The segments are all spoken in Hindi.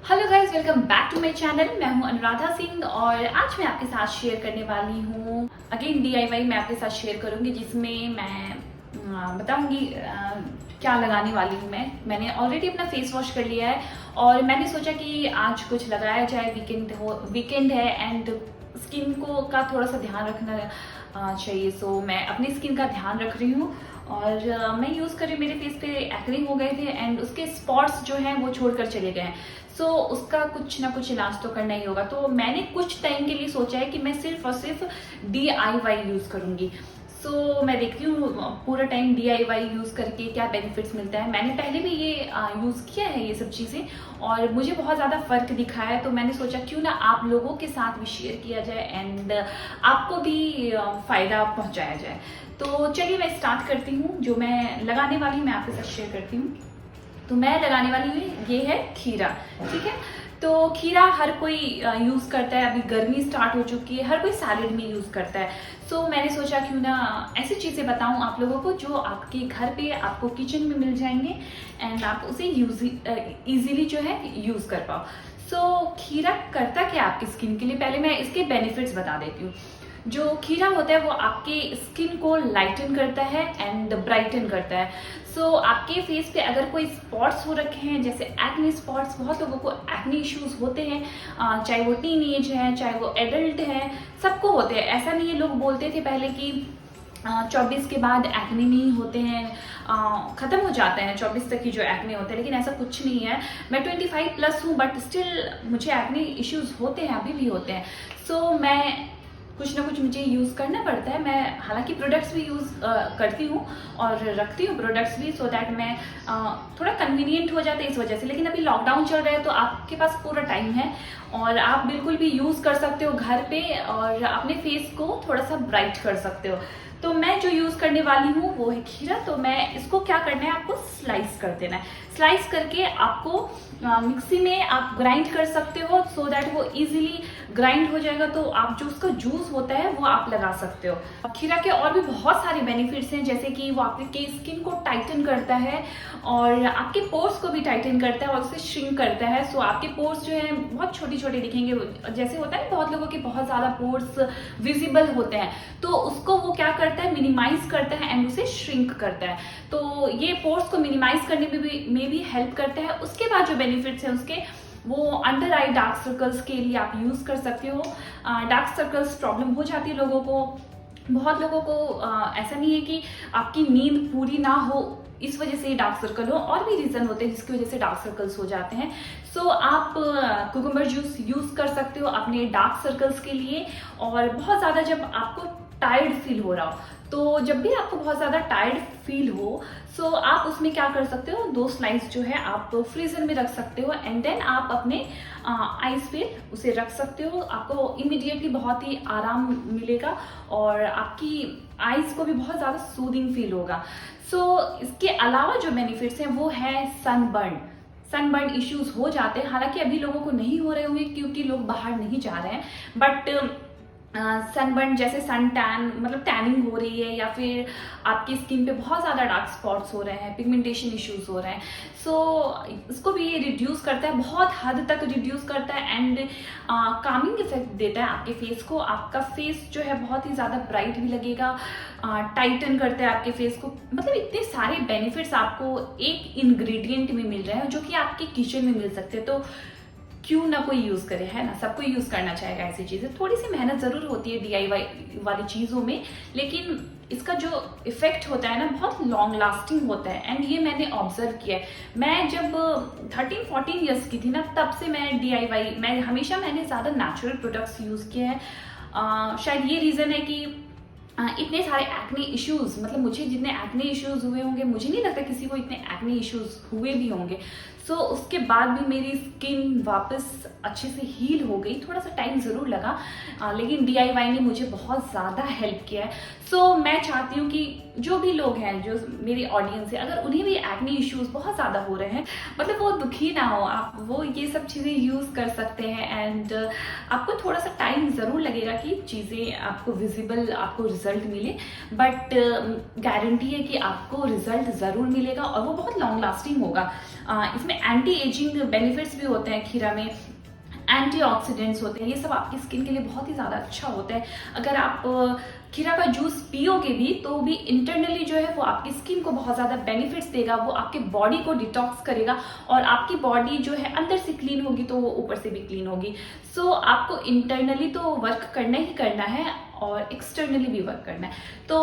Hello guys, welcome back to my channel. मैं हूं अनुराधा सिंह और आज मैं आपके साथ शेयर करने वाली हूं अगेन डीआईवाई मैं आपके साथ शेयर करूंगी, जिसमें मैं बताऊंगी क्या लगाने वाली हूं। मैंने ऑलरेडी अपना फेस वॉश कर लिया है और मैंने सोचा कि आज कुछ लगाया जाए। वीकेंड है एंड स्किन को का थोड़ा सा ध्यान रखना चाहिए। सो मैं अपनी स्किन का ध्यान रख रही हूँ और मैं यूज़ कर रही हूँ। मेरे फेस पे एक्ने हो गए थे एंड उसके स्पॉट्स जो हैं वो छोड़कर चले गए हैं। सो उसका कुछ ना कुछ इलाज तो करना ही होगा। तो मैंने कुछ टाइम के लिए सोचा है कि मैं सिर्फ और सिर्फ DIY यूज़ करूँगी। सो मैं देखती हूँ पूरा टाइम DIY यूज़ करके क्या बेनिफिट्स मिलता है। मैंने पहले भी ये यूज़ किया है ये सब चीज़ें और मुझे बहुत ज़्यादा फ़र्क दिखा है। तो मैंने सोचा क्यों ना आप लोगों के साथ भी शेयर किया जाए एंड आपको भी फ़ायदा पहुँचाया जाए। तो चलिए मैं स्टार्ट करती हूँ। जो मैं लगाने वाली हूँ मैं आपके साथ शेयर करती हूँ। तो मैं लगाने वाली हूँ ये है खीरा। ठीक है, तो खीरा हर कोई यूज़ करता है। अभी गर्मी स्टार्ट हो चुकी है, हर कोई सैलेड में यूज़ करता है। सो मैंने सोचा क्यों ना ऐसी चीज़ें बताऊँ आप लोगों को जो आपके घर पे आपको किचन में मिल जाएंगे एंड आप उसे ईजिली जो है यूज़ कर पाओ। सो खीरा करता क्या आपकी स्किन के लिए, पहले मैं इसके बेनिफिट्स बता देती हूँ। जो खीरा होता है वो आपके स्किन को लाइटन करता है एंड ब्राइटन करता है। सो आपके फेस पे अगर कोई स्पॉट्स हो रखे हैं, जैसे एक्ने स्पॉट्स, बहुत लोगों को एक्ने इश्यूज होते हैं, चाहे वो टीन एज है चाहे वो एडल्ट है, सबको होते हैं। ऐसा नहीं है, लोग बोलते थे पहले कि 24 के बाद एक्ने नहीं होते हैं, ख़त्म हो जाते हैं 24 तक की जो एक्ने होते हैं, लेकिन ऐसा कुछ नहीं है। मैं 25+ हूँ बट स्टिल मुझे एक्ने इश्यूज होते हैं, अभी भी होते हैं। सो मैं कुछ ना कुछ मुझे यूज़ करना पड़ता है। मैं हालांकि प्रोडक्ट्स भी यूज़ करती हूँ और रखती हूँ प्रोडक्ट्स भी, सो दैट मैं थोड़ा कन्वीनियंट हो जाता है इस वजह से। लेकिन अभी लॉकडाउन चल रहा है तो आपके पास पूरा टाइम है और आप बिल्कुल भी यूज़ कर सकते हो घर पे और अपने फेस को थोड़ा सा ब्राइट कर सकते हो। तो मैं जो यूज़ करने वाली हूँ वो है खीरा। तो मैं इसको क्या करना है, आपको स्लाइस कर देना है। स्लाइस करके आपको मिक्सी में आप ग्राइंड कर सकते हो सो दैट वो इजीली ग्राइंड हो जाएगा। तो आप जो उसका जूस होता है वो आप लगा सकते हो। खीरा के और भी बहुत सारे बेनिफिट्स हैं, जैसे कि वो आपके स्किन को टाइटन करता है और आपके पोर्स को भी टाइटन करता है और उसे श्रिंक करता है। सो आपके पोर्स जो है बहुत छोटे छोटे दिखेंगे। जैसे होता है बहुत लोगों के बहुत ज़्यादा पोर्स विजिबल होते हैं, तो उसको वो क्या करता है, मिनिमाइज करता है एंड उसे श्रिंक करता है। तो ये पोर्स को मिनिमाइज करने में भी हेल्प करता है। उसके बाद जो बेनिफिट्स हैं उसके, वो अंडर आई डार्क सर्कल्स के लिए आप यूज़ कर सकते हो। डार्क सर्कल्स प्रॉब्लम हो जाती है लोगों को, बहुत लोगों को। ऐसा नहीं है कि आपकी नींद पूरी ना हो इस वजह से डार्क सर्कल हो, और भी रीज़न होते हैं जिसकी वजह से डार्क सर्कल्स हो जाते हैं। सो आप कुकुम्बर जूस यूज़ कर सकते हो अपने डार्क सर्कल्स के लिए। और बहुत ज़्यादा जब आपको टायर्ड फील हो रहा हो, तो जब भी आपको बहुत ज़्यादा टायर्ड फील हो, सो आप उसमें क्या कर सकते हो, 2 स्लाइस जो है आप फ्रीजर में रख सकते हो एंड देन आप अपने आइज पे उसे रख सकते हो। आपको इमिडिएटली बहुत ही आराम मिलेगा और आपकी आइज को भी बहुत ज़्यादा सूदिंग फील होगा। सो इसके अलावा जो बेनिफिट्स हैं वो है सनबर्न इश्यूज हो जाते हैं। हालांकि अभी लोगों को नहीं हो रहे होंगे क्योंकि लोग बाहर नहीं जा रहे हैं, बट सनबर्न जैसे सन टैन, मतलब टैनिंग हो रही है या फिर आपकी स्किन पे बहुत ज़्यादा डार्क स्पॉट्स हो रहे हैं, पिगमेंटेशन इश्यूज हो रहे हैं, सो इसको भी ये रिड्यूस करता है, बहुत हद तक रिड्यूस करता है एंड कामिंग इफेक्ट देता है आपके फेस को। आपका फेस जो है बहुत ही ज़्यादा ब्राइट भी लगेगा, टाइटन करता है आपके फेस को। मतलब इतने सारे बेनिफिट्स आपको एक इंग्रेडिएंट में मिल रहे हैं जो कि आपके किचन में मिल सकते हैं। तो क्यों ना कोई यूज़ करे, है ना। सबको यूज़ करना चाहेगा ऐसी चीज़ें। थोड़ी सी मेहनत ज़रूर होती है DIY वाली चीज़ों में, लेकिन इसका जो इफेक्ट होता है ना बहुत लॉन्ग लास्टिंग होता है एंड ये मैंने ऑब्जर्व किया है। मैं जब 13-14 ईयर्स की थी ना, तब से मैं DIY, मैंने ज़्यादा नेचुरल प्रोडक्ट्स यूज़ किए हैं। शायद ये रीज़न है कि इतने सारे एक्ने इश्यूज, मतलब मुझे जितने एक्ने इश्यूज हुए होंगे, मुझे नहीं लगता किसी को इतने एक्ने इश्यूज हुए भी होंगे। सो उसके बाद भी मेरी स्किन वापस अच्छे से हील हो गई। थोड़ा सा टाइम ज़रूर लगा, लेकिन DIY ने मुझे बहुत ज़्यादा हेल्प किया है। सो मैं चाहती हूँ कि जो भी लोग हैं, जो मेरी ऑडियंस है, अगर उन्हें भी एक्ने इश्यूज बहुत ज़्यादा हो रहे हैं, मतलब वो दुखी ना हो, आप वो ये सब चीज़ें यूज़ कर सकते हैं। एंड आपको थोड़ा सा टाइम ज़रूर लगेगा कि चीज़ें आपको विजिबल, आपको रिजल्ट मिले, बट गारंटी है कि आपको रिजल्ट ज़रूर मिलेगा और वो बहुत लॉन्ग लास्टिंग होगा। इसमें एंटी एजिंग बेनिफिट्स भी होते हैं खीरा में, एंटीऑक्सीडेंट्स होते हैं, ये सब आपकी स्किन के लिए बहुत ही ज़्यादा अच्छा होता है। अगर आप खीरा का जूस पियोगे भी तो भी इंटरनली जो है वो आपकी स्किन को बहुत ज़्यादा बेनिफिट्स देगा, वो आपके बॉडी को डिटॉक्स करेगा और आपकी बॉडी जो है अंदर से क्लीन होगी तो वो ऊपर से भी क्लीन होगी। सो आपको इंटरनली तो वर्क करना ही करना है और एक्सटर्नली भी वर्क करना है। तो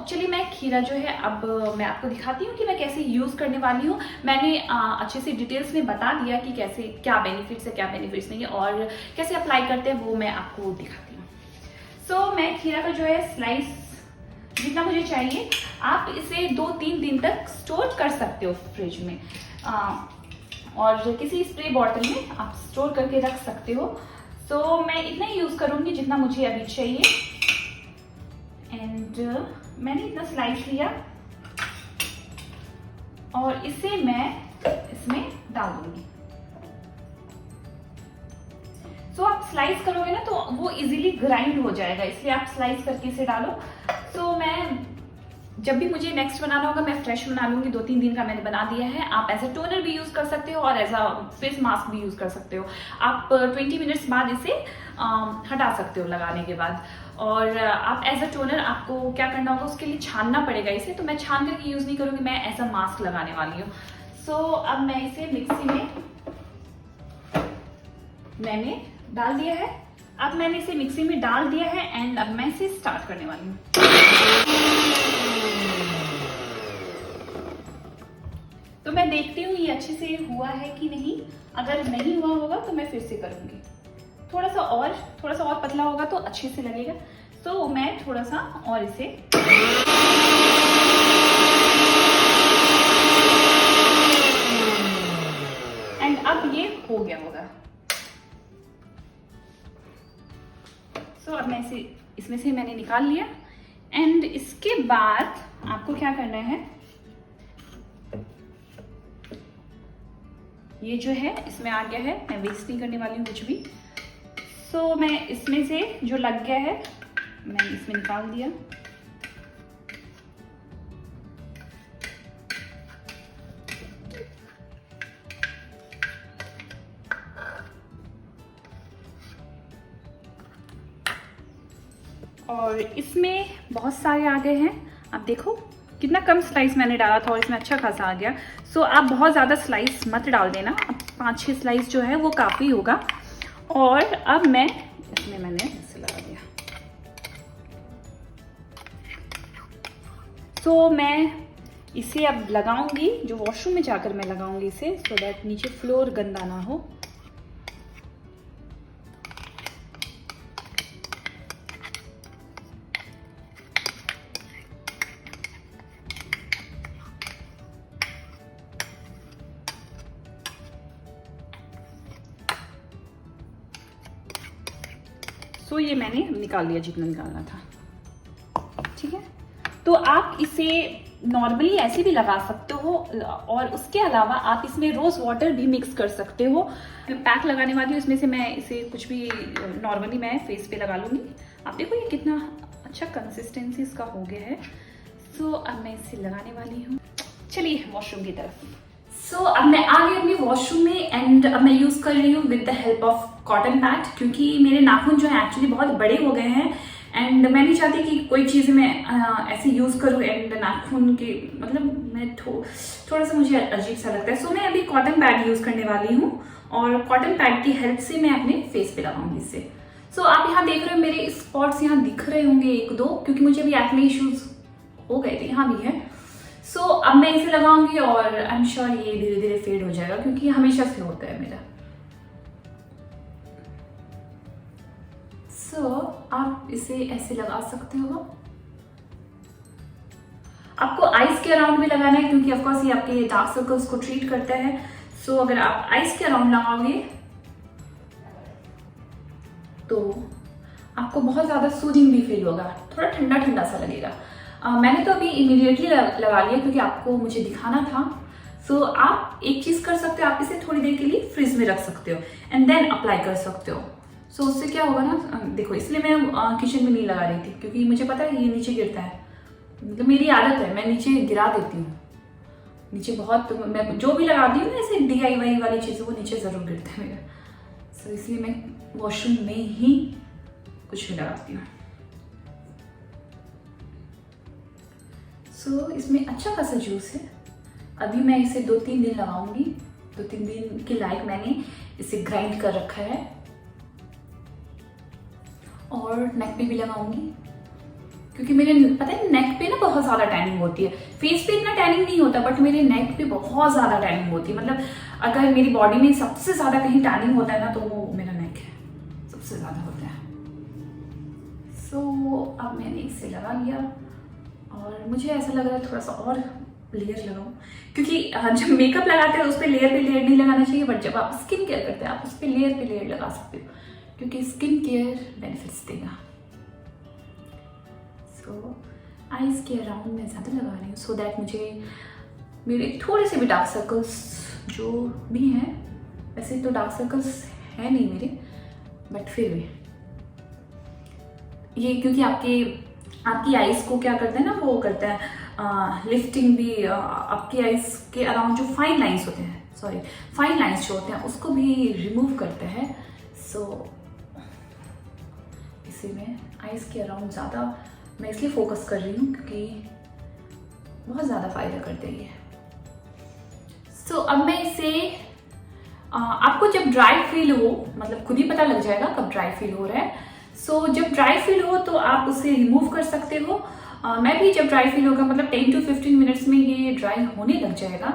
चलिए मैं खीरा जो है अब मैं आपको दिखाती हूँ कि मैं कैसे यूज़ करने वाली हूँ। मैंने अच्छे से डिटेल्स में बता दिया कि कैसे, क्या बेनिफिट्स है, क्या बेनिफिट्स नहीं है और कैसे अप्लाई करते हैं, वो मैं आपको दिखाती हूँ। सो मैं खीरा का जो है स्लाइस जितना मुझे चाहिए, आप इसे 2-3 दिन तक स्टोर कर सकते हो फ्रिज में, और किसी स्प्रे बॉटल में आप स्टोर करके रख सकते हो। सो मैं इतना ही यूज़ करूँगी जितना मुझे अभी चाहिए। एंड मैंने इतना स्लाइस लिया और इसे मैं इसमें डाल दूंगी। सो आप स्लाइस करोगे ना तो वो इजीली ग्राइंड हो जाएगा, इसलिए आप स्लाइस करके इसे डालो। सो मैं जब भी मुझे नेक्स्ट बनाना होगा मैं फ्रेश बना लूंगी। 2-3 दिन का मैंने बना दिया है। आप एज अ टोनर भी यूज कर सकते हो और एज अ फेस मास्क भी यूज कर सकते हो। आप 20 मिनट्स बाद इसे हटा सकते हो लगाने के बाद। और आप एज अ टोनर आपको क्या करना होगा, उसके लिए छानना पड़ेगा इसे, तो मैं छान करके यूज नहीं करूंगी, मैं एज अ मास्क लगाने वाली हूँ। सो अब मैं इसे मिक्सी में मैंने डाल दिया है। अब मैंने इसे मिक्सी में डाल दिया है एंड अब मैं इसे स्टार्ट करने वाली हूँ। तो मैं देखती हूँ ये अच्छे से हुआ है कि नहीं। अगर नहीं हुआ होगा तो मैं फिर से करूंगी। थोड़ा सा और पतला होगा तो अच्छे से लगेगा। तो मैं थोड़ा सा और इसे एंड अब ये हो गया होगा। सो अब मैं इसे इसमें से मैंने निकाल लिया एंड इसके बाद आपको क्या करना है, ये जो है इसमें आ गया है, मैं वेस्ट नहीं करने वाली हूँ कुछ भी। सो मैं इसमें से जो लग गया है मैंने इसमें निकाल दिया। और इसमें बहुत सारे आ गए हैं, आप देखो कितना कम स्लाइस मैंने डाला था और इसमें अच्छा खासा आ गया। सो आप बहुत ज़्यादा स्लाइस मत डाल देना, अब 5-6 स्लाइस जो है वो काफ़ी होगा। और अब मैं इसमें मैंने ऐसे लगा दिया। सो मैं इसे अब लगाऊंगी, जो वॉशरूम में जाकर मैं लगाऊंगी इसे, सो दैट नीचे फ्लोर गंदा ना हो। तो ये मैंने निकाल लिया जितना निकालना था, ठीक है। तो आप इसे नॉर्मली ऐसे भी लगा सकते हो और उसके अलावा आप इसमें रोज वाटर भी मिक्स कर सकते हो। मैं पैक लगाने वाली हूँ, इसमें से मैं इसे कुछ भी नॉर्मली मैं फेस पे लगा लूँगी। आप देखो ये कितना अच्छा कंसिस्टेंसी इसका हो गया है। सो अब मैं इसे लगाने वाली हूँ। चलिए वॉशरूम की तरफ। सो अब मैं आ गई अपनी वॉशरूम में एंड अब मैं यूज़ कर रही हूँ with the help of cotton pad, क्योंकि मेरे नाखून जो है एक्चुअली बहुत बड़े हो गए हैं एंड मैं नहीं चाहती कि कोई चीज़ मैं ऐसे यूज़ करूँ एंड नाखून के, मतलब मैं थोड़ा सा मुझे अजीब सा लगता है। सो मैं अभी कॉटन पैड यूज़ करने वाली हूँ और कॉटन पैड की हेल्प से मैं अपने फेस पे लगाऊंगी इससे। सो आप यहाँ देख रहे हो मेरे स्पॉट्स यहाँ दिख रहे होंगे 1-2, क्योंकि मुझे अभी एक्ने इश्यूज हो गए थे, यहाँ भी है। सो अब मैं इसे लगाऊंगी और आई एम श्योर ये धीरे धीरे फेड हो जाएगा, क्योंकि हमेशा से होता है मेरा। सो आप इसे ऐसे लगा सकते हो। आपको आईज के अराउंड भी लगाना है, क्योंकि ऑफकोर्स ये आपके डार्क सर्कल्स को ट्रीट करता है। सो अगर आप आईज के अराउंड लगाओगे तो आपको बहुत ज़्यादा सूदिंग भी फील होगा, थोड़ा ठंडा ठंडा सा लगेगा। मैंने तो अभी इमीडिएटली लगा लिया क्योंकि आपको मुझे दिखाना था। सो आप एक चीज़ कर सकते हो, आप इसे थोड़ी देर के लिए फ्रिज में रख सकते हो एंड देन अप्लाई कर सकते हो। सो उससे क्या होगा ना, देखो इसलिए मैं किचन में नहीं लगा रही थी क्योंकि मुझे पता है ये नीचे गिरता है, मतलब मेरी आदत है, मैं नीचे गिरा देती हूँ। नीचे बहुत, मैं जो भी लगाती हूँ ना ऐसे DIY वाली चीज़ें, वो नीचे ज़रूर गिरता है मेरा। सो इसलिए मैं वॉशरूम में ही कुछ भी लगाती हूँ। सो इसमें अच्छा खासा जूस है। अभी मैं इसे 2-3 दिन लगाऊंगी। 2-3 दिन के लायक मैंने इसे ग्राइंड कर रखा है और नेक पे भी लगाऊंगी क्योंकि मेरे पता है नेक पे ना बहुत ज़्यादा टैनिंग होती है। फेस पे इतना टैनिंग नहीं होता बट मेरे नेक पे बहुत ज़्यादा टैनिंग होती है। मतलब अगर मेरी बॉडी में सबसे ज़्यादा कहीं टैनिंग होता है ना तो वो मेरा नेक है, सबसे ज़्यादा होता है। सो अब मैंने इसे लगा लिया और मुझे ऐसा लग रहा है थोड़ा सा और लेयर लगाऊं क्योंकि जब मेकअप लगाते हैं उस पर लेयर पे लेयर नहीं लगाना चाहिए, बट जब आप स्किन केयर करते हैं आप उस पर लेयर पे लेयर लगा सकते हो क्योंकि स्किन केयर बेनिफिट्स देगा। सो आईज के अराउंड मैं ज़्यादा लगा रही हूँ सो दैट मुझे मेरे थोड़े से भी डार्क सर्कल्स जो भी हैं, वैसे तो डार्क सर्कल्स है नहीं मेरे बट फिर भी ये क्योंकि आपकी आईज को क्या करते हैं ना, वो करता है लिफ्टिंग भी, आपकी आईज के अराउंड जो फाइन लाइंस होते हैं, फाइन लाइंस जो होते हैं उसको भी रिमूव करता है। सो इसे मैं आईज के अराउंड ज़्यादा मैं इसलिए फोकस कर रही हूँ क्योंकि बहुत ज़्यादा फायदा करते हैं ये। सो अब मैं इसे आपको जब ड्राई फील हो, मतलब खुद ही पता लग जाएगा कब ड्राई फील हो रहा है। सो जब ड्राई फील हो तो आप उसे रिमूव कर सकते हो। मैं भी जब ड्राई फील होगा मतलब 10 to 15 मिनट्स में ये ड्राई होने लग जाएगा।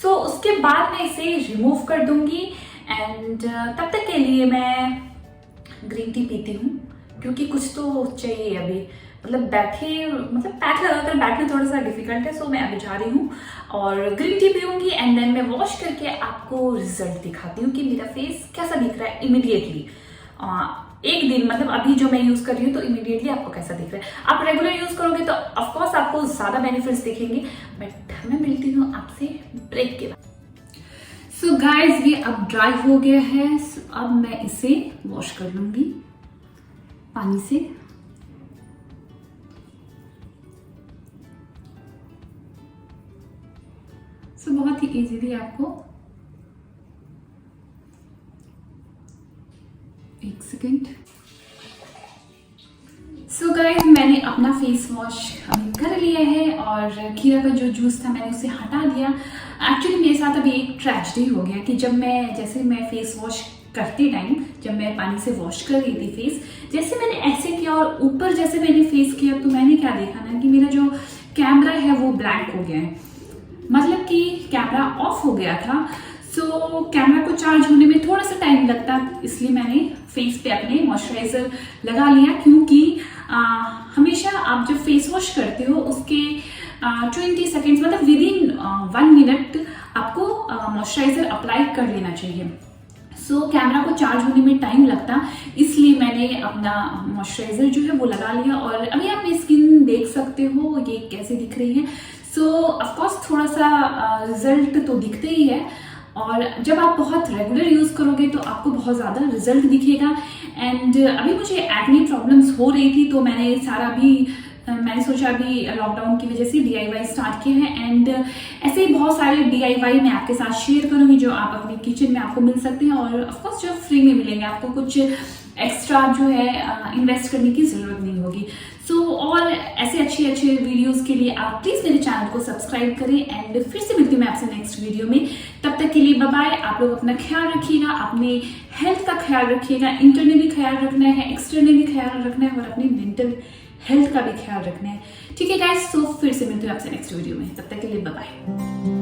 सो उसके बाद मैं इसे रिमूव कर दूंगी एंड तब तक के लिए मैं ग्रीन टी पीती हूँ क्योंकि कुछ तो चाहिए अभी, मतलब पैक लगाकर बैठना थोड़ा सा डिफिकल्ट है। सो मैं अभी जा रही हूँ और ग्रीन टी पीऊंगी एंड देन मैं वॉश करके आपको रिजल्ट दिखाती हूँ कि मेरा फेस कैसा दिख रहा है इमीडिएटली। एक दिन मतलब अभी जो मैं यूज कर रही हूँ तो इमीडिएटली आपको कैसा दिख रहा है। आप रेगुलर यूज करोगे तो ऑफकोर्स आपको ज्यादा बेनिफिट्स दिखेंगे। बट मैं मिलती हूँ आपसे ब्रेक के बाद। सो गाइज ये अब ड्राई हो गया है। अब मैं इसे वॉश कर लूंगी पानी से। बहुत ही इजीली आपको, एक सेकेंड। सो गाइज मैंने अपना फेस वॉश अभी कर लिया है और खीरा का जो जूस था मैंने उसे हटा दिया। एक्चुअली मेरे साथ अभी एक ट्रेजेडी हो गया कि जब मैं फेस वॉश करते टाइम जब मैं पानी से वॉश कर रही थी फेस, जैसे मैंने ऐसे किया और ऊपर जैसे मैंने फेस किया तो मैंने क्या देखा ना कि मेरा जो कैमरा है वो ब्लैंक हो गया है, मतलब कि कैमरा ऑफ हो गया था। सो कैमरा को चार्ज होने में थोड़ा सा टाइम लगता, इसलिए मैंने फेस पे अपने मॉइस्चराइजर लगा लिया क्योंकि हमेशा आप जब फेस वॉश करते हो उसके 20 सेकेंड्स मतलब विद इन 1 मिनट आपको मॉइस्चराइजर अप्लाई कर लेना चाहिए। सो कैमरा को चार्ज होने में टाइम लगता, इसलिए मैंने अपना मॉइस्चराइजर जो है वो लगा लिया और अभी आप मेरी स्किन देख सकते हो ये कैसे दिख रही है। सो ऑफकोर्स थोड़ा सा रिजल्ट तो दिखते ही है और जब आप बहुत रेगुलर यूज़ करोगे तो आपको बहुत ज़्यादा रिजल्ट दिखेगा। एंड अभी मुझे एक्ने प्रॉब्लम्स हो रही थी तो मैंने सोचा अभी लॉकडाउन की वजह से DIY स्टार्ट किया है एंड ऐसे ही बहुत सारे DIY मैं आपके साथ शेयर करूंगी जो आप अपने किचन में आपको मिल सकते हैं और ऑफकोर्स जो फ्री में मिलेंगे, आपको कुछ एक्स्ट्रा जो है इन्वेस्ट करने की ज़रूरत नहीं होगी। सो और ऐसे अच्छे वीडियोस के लिए आप प्लीज़ मेरे चैनल को सब्सक्राइब करें एंड फिर से मिलती हूँ मैं आपसे नेक्स्ट वीडियो में। तब तक के लिए बाय बाय। आप लोग अपना ख्याल रखिएगा, अपने हेल्थ का ख्याल रखिएगा, इंटरनली ख्याल रखना है, एक्सटर्नली ख्याल रखना है और अपनी मेंटल हेल्थ का भी ख्याल रखना है। ठीक है गाइस, तो फिर से मिलती हूँ आपसे नेक्स्ट वीडियो में। तब तक के लिए बाय बाय।